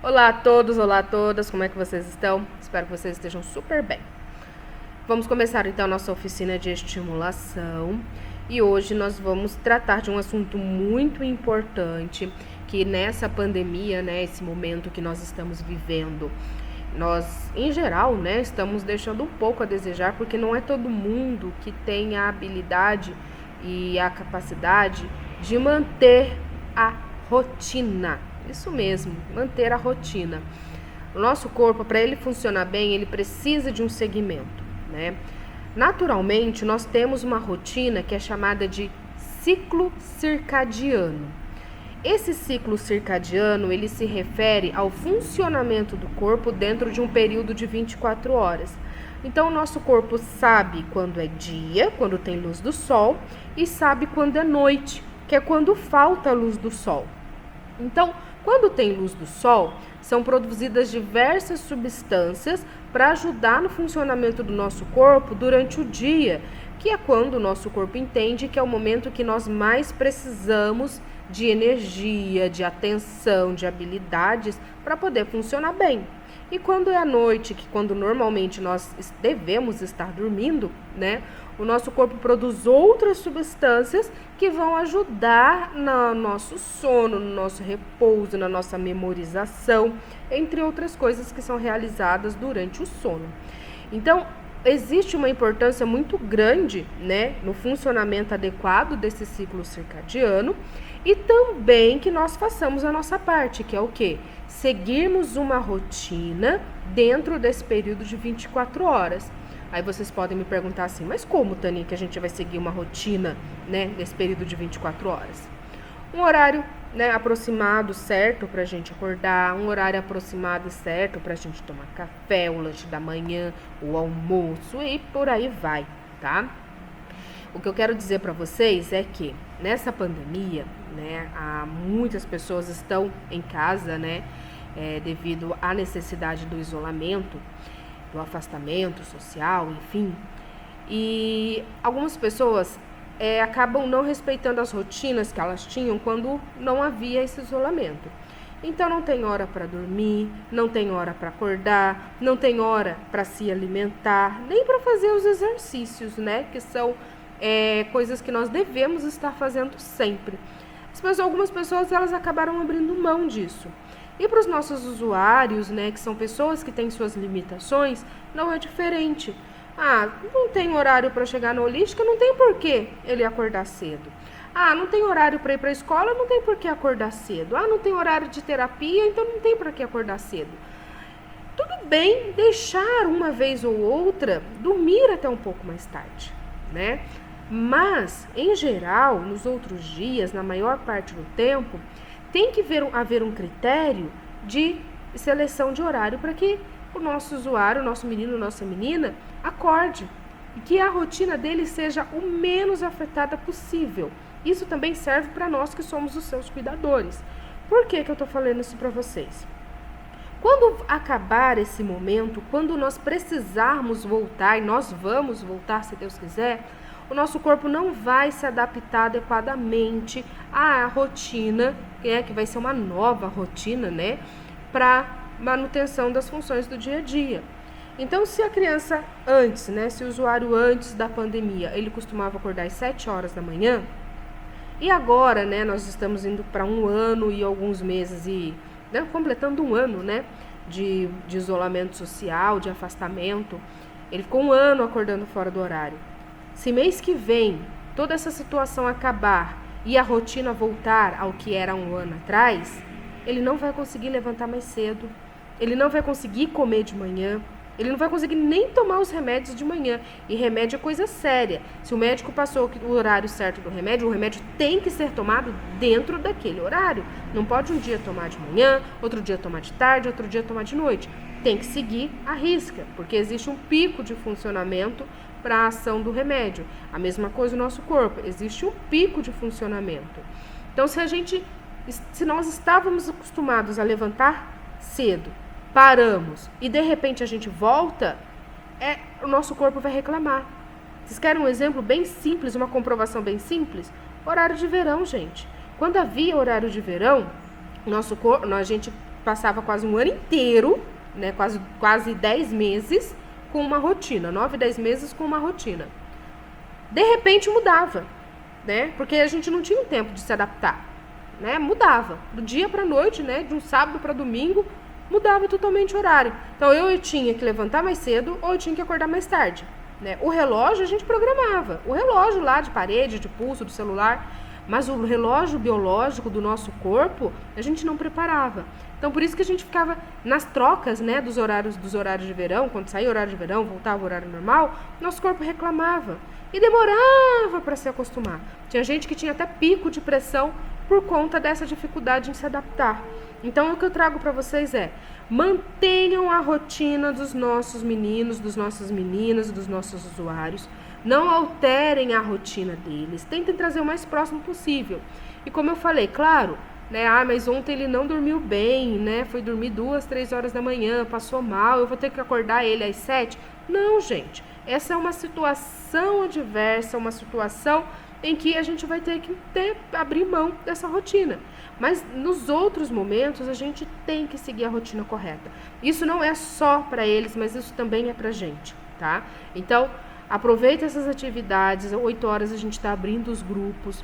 Olá a todos, olá a todas, como é que vocês estão? Espero que vocês estejam super bem. Vamos começar então a nossa oficina de estimulação e hoje nós vamos tratar de um assunto muito importante que nessa pandemia, esse momento que nós estamos vivendo, nós, em geral, estamos deixando um pouco a desejar porque não é todo mundo que tem a habilidade e a capacidade de manter a rotina. Isso mesmo, manter a rotina. O nosso corpo, para ele funcionar bem, ele precisa de um segmento, Naturalmente, nós temos uma rotina que é chamada de ciclo circadiano. Esse ciclo circadiano, ele se refere ao funcionamento do corpo dentro de um período de 24 horas. Então, o nosso corpo sabe quando é dia, quando tem luz do sol, e sabe quando é noite, que é quando falta a luz do sol. Então, quando tem luz do sol, são produzidas diversas substâncias para ajudar no funcionamento do nosso corpo durante o dia, que é quando o nosso corpo entende que é o momento que nós mais precisamos de energia, de atenção, de habilidades para poder funcionar bem. E quando é à noite, que quando normalmente nós devemos estar dormindo, o nosso corpo produz outras substâncias que vão ajudar no nosso sono, no nosso repouso, na nossa memorização, entre outras coisas que são realizadas durante o sono. Então, existe uma importância muito grande, no funcionamento adequado desse ciclo circadiano e também que nós façamos a nossa parte, que é o quê? Seguirmos uma rotina dentro desse período de 24 horas. Aí vocês podem me perguntar assim, mas como, Tani, que a gente vai seguir uma rotina, nesse período de 24 horas? Um horário, aproximado, certo, para a gente acordar, um horário aproximado, certo, para a gente tomar café, o lanche da manhã, o almoço e por aí vai, tá? O que eu quero dizer para vocês é que nessa pandemia, muitas pessoas estão em casa, devido à necessidade do isolamento, do afastamento social, enfim. E algumas pessoas acabam não respeitando as rotinas que elas tinham quando não havia esse isolamento. Então não tem hora para dormir, não tem hora para acordar, não tem hora para se alimentar, nem para fazer os exercícios, que são coisas que nós devemos estar fazendo sempre. Algumas pessoas elas acabaram abrindo mão disso. E para os nossos usuários, que são pessoas que têm suas limitações, não é diferente. Não tem horário para chegar na holística, não tem por que ele acordar cedo. Não tem horário para ir para a escola, não tem por que acordar cedo. Não tem horário de terapia, então não tem por que acordar cedo. Tudo bem deixar uma vez ou outra dormir até um pouco mais tarde, Mas, em geral, nos outros dias, na maior parte do tempo, tem que haver um critério de seleção de horário para que o nosso usuário, o nosso menino, nossa menina, acorde e que a rotina dele seja o menos afetada possível. Isso também serve para nós que somos os seus cuidadores. Por que eu estou falando isso para vocês? Quando acabar esse momento, quando nós precisarmos voltar, e nós vamos voltar se Deus quiser, o nosso corpo não vai se adaptar adequadamente à rotina, que vai ser uma nova rotina, para manutenção das funções do dia a dia. Então, se a criança antes, se o usuário antes da pandemia, ele costumava acordar às 7 horas da manhã, e agora, nós estamos indo para 1 ano e alguns meses, e completando 1 ano, de isolamento social, de afastamento, ele ficou 1 ano acordando fora do horário. Se mês que vem toda essa situação acabar e a rotina voltar ao que era 1 ano atrás, ele não vai conseguir levantar mais cedo, ele não vai conseguir comer de manhã, ele não vai conseguir nem tomar os remédios de manhã. E remédio é coisa séria. Se o médico passou o horário certo do remédio, o remédio tem que ser tomado dentro daquele horário. Não pode um dia tomar de manhã, outro dia tomar de tarde, outro dia tomar de noite. Tem que seguir a risca, porque existe um pico de funcionamento para a ação do remédio. A mesma coisa no nosso corpo, existe um pico de funcionamento. Então, se nós estávamos acostumados a levantar cedo, paramos e de repente a gente volta, o nosso corpo vai reclamar. Vocês querem um exemplo bem simples, uma comprovação bem simples? Horário de verão, gente. Quando havia horário de verão, nosso corpo, a gente passava quase um ano inteiro, né, quase 10 meses com uma rotina, 9, 10 meses com uma rotina. De repente mudava, né, porque a gente não tinha um tempo de se adaptar, né, mudava, do dia para noite, né, de um sábado para domingo, mudava totalmente o horário. Então eu tinha que levantar mais cedo ou eu tinha que acordar mais tarde, né. O relógio a gente programava, o relógio lá de parede, de pulso, do celular, mas o relógio biológico do nosso corpo a gente não preparava. Então por isso que a gente ficava nas trocas, né, dos horários de verão, quando saía o horário de verão, voltava o horário normal, nosso corpo reclamava e demorava para se acostumar. Tinha gente que tinha até pico de pressão por conta dessa dificuldade em se adaptar. Então o que eu trago para vocês é: mantenham a rotina dos nossos meninos, das nossas meninas, dos nossos usuários. Não alterem a rotina deles. Tentem trazer o mais próximo possível. E como eu falei, claro, né? Mas ontem ele não dormiu bem, né? Foi dormir 2, 3 horas da manhã, passou mal, eu vou ter que acordar ele às 7. Não, gente. Essa é uma situação adversa, uma situação em que a gente vai ter que abrir mão dessa rotina. Mas nos outros momentos a gente tem que seguir a rotina correta. Isso não é só para eles, mas isso também é pra gente, tá? Então, aproveita essas atividades, 8 horas a gente está abrindo os grupos,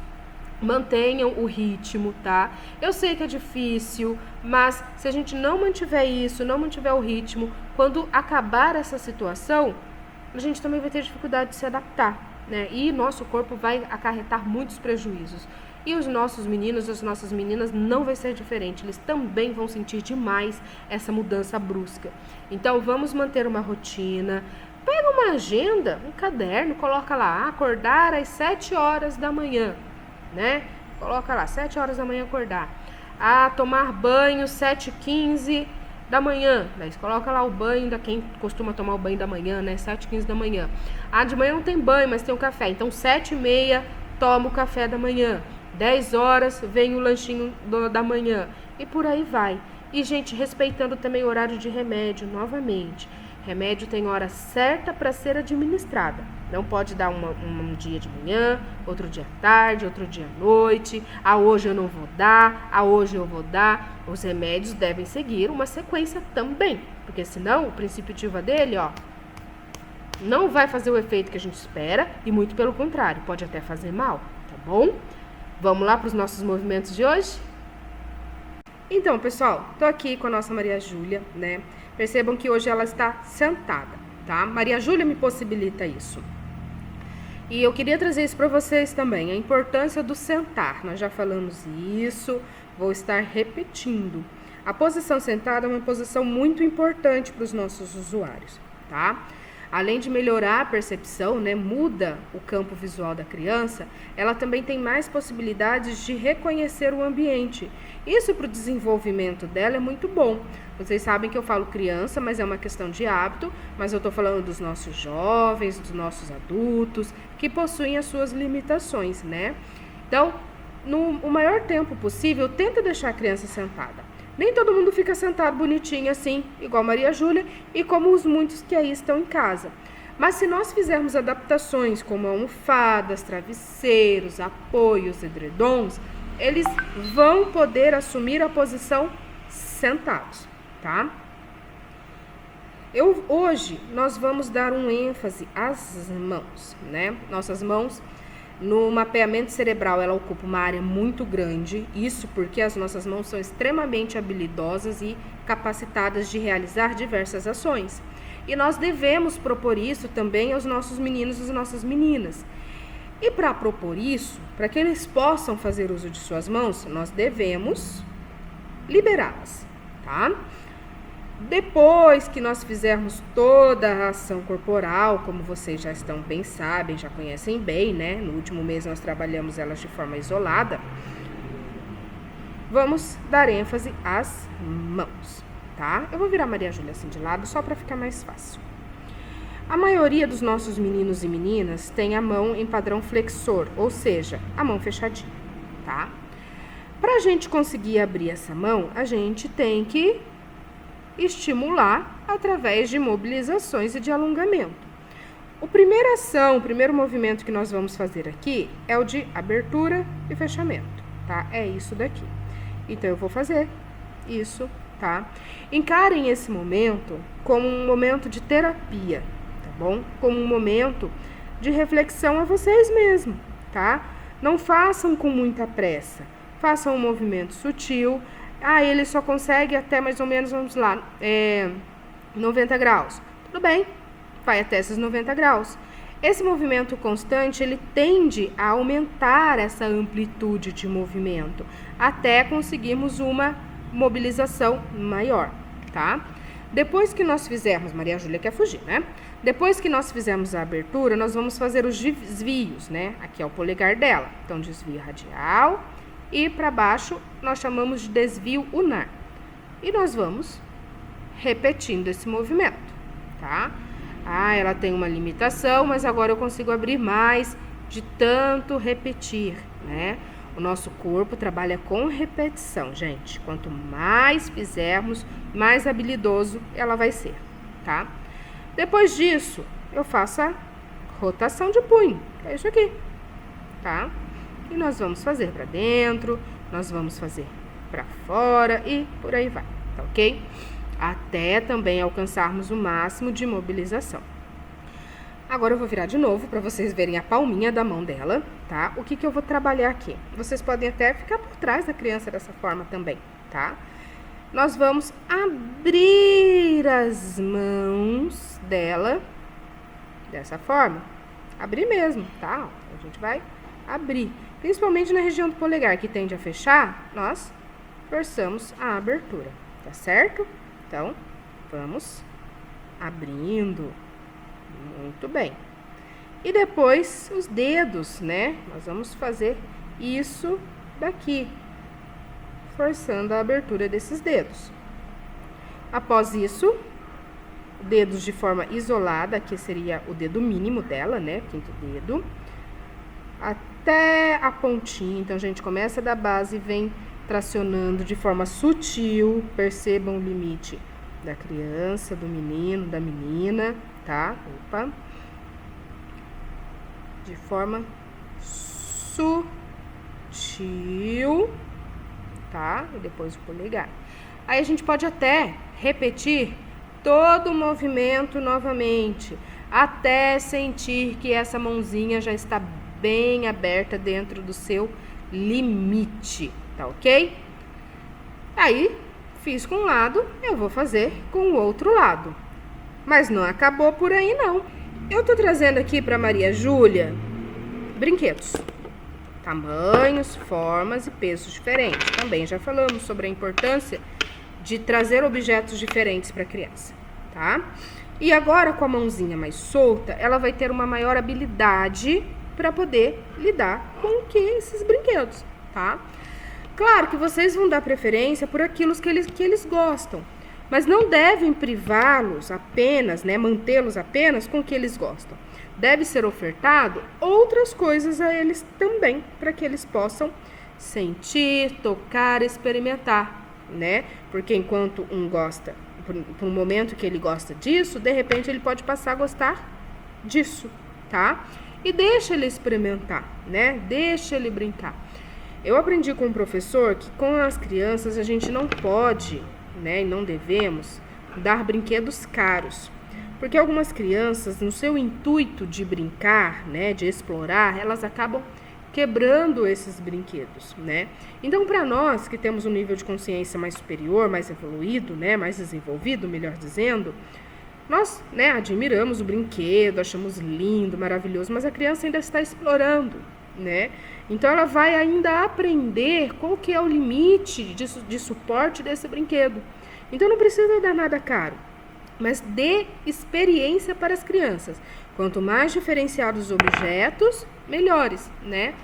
mantenham o ritmo, tá? Eu sei que é difícil, mas se a gente não mantiver isso, não mantiver o ritmo, quando acabar essa situação, a gente também vai ter dificuldade de se adaptar, né? E nosso corpo vai acarretar muitos prejuízos. E os nossos meninos e as nossas meninas não vai ser diferente, eles também vão sentir demais essa mudança brusca. Então vamos manter uma rotina. Pega uma agenda, um caderno, coloca lá, acordar às 7 horas da manhã, né? Coloca lá, 7 horas da manhã acordar. Tomar banho 7h15 da manhã. Daí coloca lá o banho da quem costuma tomar o banho da manhã, né? 7h15 da manhã. De manhã não tem banho, mas tem o café. Então 7h30 toma o café da manhã. 10 horas vem o lanchinho da manhã. E por aí vai. E, gente, respeitando também o horário de remédio, novamente. Remédio tem hora certa para ser administrada. Não pode dar um dia de manhã, outro dia à tarde, outro dia à noite. Hoje eu não vou dar, hoje eu vou dar. Os remédios devem seguir uma sequência também. Porque senão o princípio ativa dele, não vai fazer o efeito que a gente espera. E muito pelo contrário, pode até fazer mal, tá bom? Vamos lá para os nossos movimentos de hoje? Então, pessoal, tô aqui com a nossa Maria Júlia, né? Percebam que hoje ela está sentada, tá? Maria Júlia me possibilita isso. E eu queria trazer isso para vocês também, a importância do sentar. Nós já falamos isso, vou estar repetindo. A posição sentada é uma posição muito importante para os nossos usuários, tá? Além de melhorar a percepção, né, muda o campo visual da criança, ela também tem mais possibilidades de reconhecer o ambiente. Isso para o desenvolvimento dela é muito bom. Vocês sabem que eu falo criança, mas é uma questão de hábito, mas eu estou falando dos nossos jovens, dos nossos adultos, que possuem as suas limitações, né? Então, no maior tempo possível, tenta deixar a criança sentada. Nem todo mundo fica sentado bonitinho assim, igual Maria Júlia, e como os muitos que aí estão em casa. Mas se nós fizermos adaptações como almofadas, travesseiros, apoios, edredons, eles vão poder assumir a posição sentados, tá? Hoje nós vamos dar um ênfase às mãos, né? Nossas mãos, no mapeamento cerebral, ela ocupa uma área muito grande, isso porque as nossas mãos são extremamente habilidosas e capacitadas de realizar diversas ações. E nós devemos propor isso também aos nossos meninos e às nossas meninas. E para propor isso, para que eles possam fazer uso de suas mãos, nós devemos liberá-las, tá? Depois que nós fizermos toda a ação corporal, como vocês já estão bem sabem, já conhecem bem, né? No último mês nós trabalhamos elas de forma isolada. Vamos dar ênfase às mãos, tá? Eu vou virar Maria Júlia assim de lado, só para ficar mais fácil. A maioria dos nossos meninos e meninas tem a mão em padrão flexor, ou seja, a mão fechadinha, tá? Para a gente conseguir abrir essa mão, a gente tem que estimular através de mobilizações e de alongamento. O primeiro movimento que nós vamos fazer aqui é o de abertura e fechamento, tá? É isso daqui. Então, eu vou fazer isso tá? Encarem esse momento como um momento de terapia, tá bom? Como um momento de reflexão a vocês mesmos, tá? Não façam com muita pressa. Façam um movimento sutil. Ele só consegue até mais ou menos, vamos lá, 90 graus. Tudo bem, vai até esses 90 graus. Esse movimento constante, ele tende a aumentar essa amplitude de movimento, até conseguirmos uma mobilização maior, tá? Depois que nós fizermos, Maria Júlia quer fugir, né? Depois que nós fizermos a abertura, nós vamos fazer os desvios, né? Aqui é o polegar dela. Então, desvio radial e para baixo nós chamamos de desvio unar. E nós vamos repetindo esse movimento, tá? Ela tem uma limitação, mas agora eu consigo abrir mais de tanto repetir, né? O nosso corpo trabalha com repetição, gente. Quanto mais fizermos, mais habilidoso ela vai ser, tá? Depois disso, eu faço a rotação de punho, que é isso aqui, tá? E nós vamos fazer para dentro, nós vamos fazer para fora e por aí vai, tá ok? Até também alcançarmos o máximo de mobilização. Agora eu vou virar de novo para vocês verem a palminha da mão dela, tá? O que eu vou trabalhar aqui? Vocês podem até ficar por trás da criança dessa forma também, tá? Nós vamos abrir as mãos dela dessa forma. Abrir mesmo, tá? A gente vai abrir. Principalmente na região do polegar, que tende a fechar, nós forçamos a abertura, tá certo? Então, vamos abrindo. Muito bem. E depois, os dedos, né? Nós vamos fazer isso daqui, forçando a abertura desses dedos. Após isso, dedos de forma isolada, aqui seria o dedo mínimo dela, né? Quinto dedo. Até a pontinha. Então, a gente começa da base e vem tracionando de forma sutil. Percebam o limite da criança, do menino, da menina, tá? Opa. De forma sutil, tá? E depois o polegar. Aí a gente pode até repetir todo o movimento novamente, até sentir que essa mãozinha já está bem aberta dentro do seu limite, tá ok? Aí, fiz com um lado, eu vou fazer com o outro lado. Mas não acabou por aí, não. Eu tô trazendo aqui para Maria Júlia brinquedos. Tamanhos, formas e pesos diferentes. Também já falamos sobre a importância de trazer objetos diferentes para a criança, tá? E agora, com a mãozinha mais solta, ela vai ter uma maior habilidade para poder lidar com esses brinquedos, tá? Claro que vocês vão dar preferência por aquilo que eles gostam, mas não devem privá-los apenas, né, mantê-los apenas com o que eles gostam. Deve ser ofertado outras coisas a eles também, para que eles possam sentir, tocar, experimentar, né? Porque enquanto um gosta, por um momento que ele gosta disso, de repente ele pode passar a gostar disso, tá? E deixa ele experimentar, né? Deixa ele brincar. Eu aprendi com um professor que com as crianças a gente não pode, né, e não devemos dar brinquedos caros. Porque algumas crianças, no seu intuito de brincar, né, de explorar, elas acabam quebrando esses brinquedos, né? Então, para nós que temos um nível de consciência mais superior, mais evoluído, né, mais desenvolvido, melhor dizendo, nós, né, admiramos o brinquedo, achamos lindo, maravilhoso, mas a criança ainda está explorando, né? Então, ela vai ainda aprender qual que é o limite de suporte desse brinquedo. Então, não precisa dar nada caro, mas dê experiência para as crianças. Quanto mais diferenciados os objetos, melhores, né?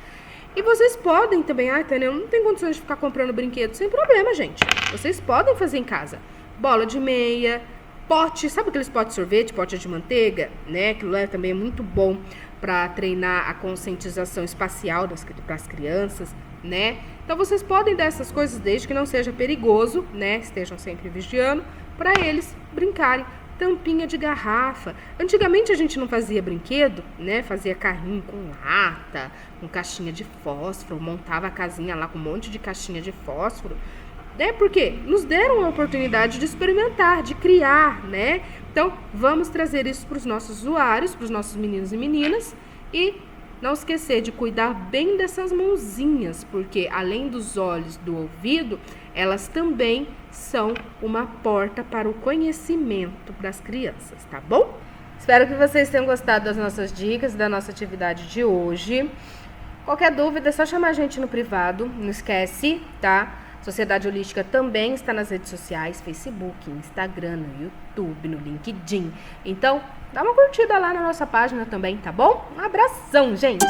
E vocês podem também, Tânia, eu não tenho condições de ficar comprando brinquedo, sem problema, gente. Vocês podem fazer em casa. Bola de meia, pote, sabe aqueles potes de sorvete, pote de manteiga, né? Aquilo é também muito bom para treinar a conscientização espacial para as crianças, né? Então, vocês podem dar essas coisas desde que não seja perigoso, né? Estejam sempre vigiando, para eles brincarem. Tampinha de garrafa. Antigamente a gente não fazia brinquedo, né? Fazia carrinho com lata, com caixinha de fósforo, montava a casinha lá com um monte de caixinha de fósforo. né? Porque nos deram a oportunidade de experimentar, de criar, né? Então, vamos trazer isso para os nossos usuários, para os nossos meninos e meninas e não esquecer de cuidar bem dessas mãozinhas, porque além dos olhos, do ouvido, elas também são uma porta para o conhecimento das crianças, tá bom? Espero que vocês tenham gostado das nossas dicas, da nossa atividade de hoje. Qualquer dúvida é só chamar a gente no privado, não esquece, tá? Sociedade Holística também está nas redes sociais, Facebook, Instagram, no YouTube, no LinkedIn. Então, dá uma curtida lá na nossa página também, tá bom? Um abração, gente!